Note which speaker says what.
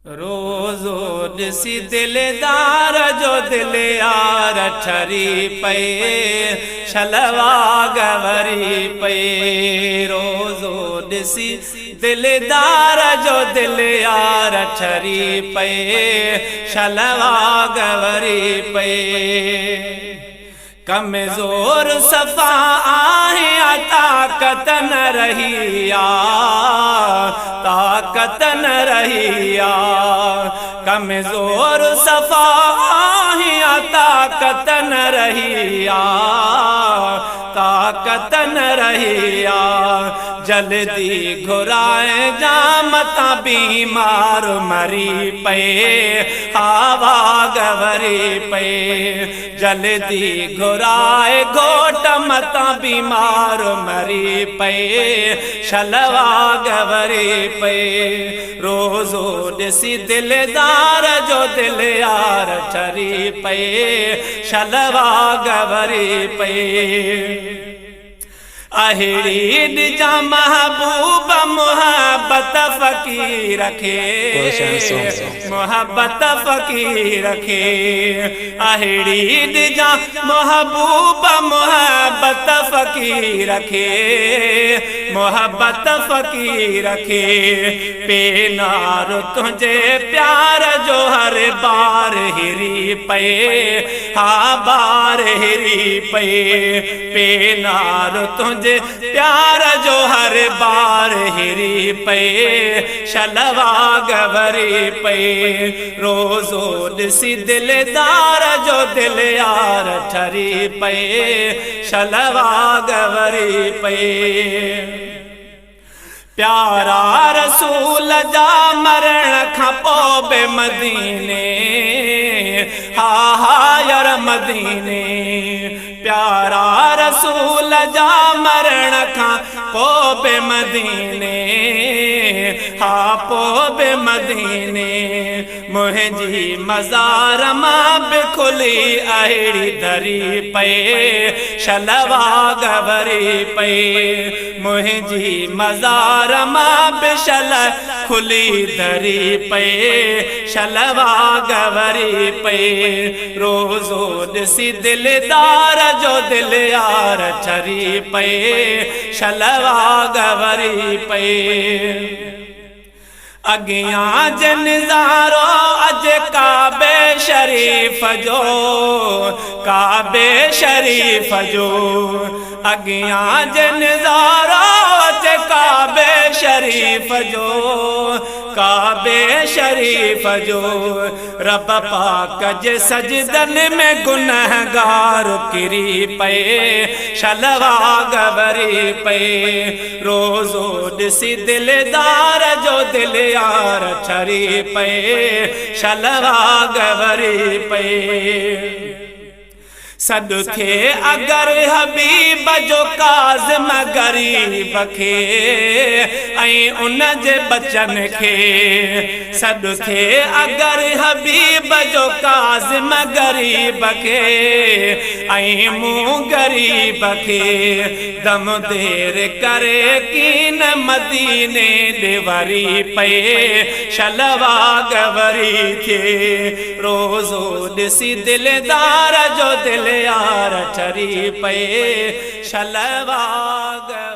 Speaker 1: रोज़ो ॾिसी दिलदार जो दिल यार ठरी पए शलवा गवरी पए। रोज़ो ॾिसी दिलदार जो दिल यार ठरी पए शलवा गवरी पए। कमज़ोर सफ़ा आहे ताकत न रही ताकत न रही कमज़ोर सफ़ा आहे ताकत न रही ताकत न रही जल्दी घुराए जामता बीमार मरी पे हवा गवरी पे। जल्दी घुराए घोट मता बीमार मरी पे शलवा गवरी पे। रोज़ो ॾिसी दिलदार जो दिल यार ठरी पे शलवा गवरी पे। अहिड़ी जा महबूब मोहब्बत फ़कीर खे मोहब्बत फ़कीर खे। अहिड़ी जा महबूब मोहब्बत फ़कीर खे मोहब्बत फ़कीर खे। पेनार तुझे प्यार जो हर बार हिरी पे हा बार हिरी पे। पेनार तुझे प्यार जो हर बार हिरी पे शलवा गवरी पे। रोज़ो ॾिसी दिलदार जो दिल यार ठरी पे शलवा गवरी पे। प्यारा रसूल जा मरण खां पोइ बि मदीने हा हा यार मदीने। प्यारा रसूल जा मरण खां पोइ बि मदीने हा पोइ बि मदीने। मुंहिंजी मज़ार मां बि खुली अहिड़ी धरी पे शलवा गवरी पे। मुंहिंजी मज़ार मां बि शल खुली धरी पे शलवा गवरी पे। रोज़ो ॾिसी दिलदार जो दिल यार ठरी पे शलवा गवरी पे। अगियां जनिज़ारो अज काबे शरीफ जो काबे शरीफ जो। अगियां जनिज़ारो अज काबे शरीफ जो काबे शरीफ जो। रब पाक जे सजदन में गुनहगार किरी पे शलवा गवरी पे। रोज़ो ॾिसी दिलदार जो दिल यार ठरी पे शलवा गवरी पे। सॾु थे अगर हबीब जो काज़िम गरीब खे ऐं उन जे बचन खे। सॾु थे अगर हबीब जो काज़िम गरीब खे ऐं मूं गरीब खे। दम देर करे कीन मदीने ॾे वरी पे शलवा गवरी थे। रोज़ो ॾिसी दिलदार जो दिल यार ठरी पे शलवा गवरी।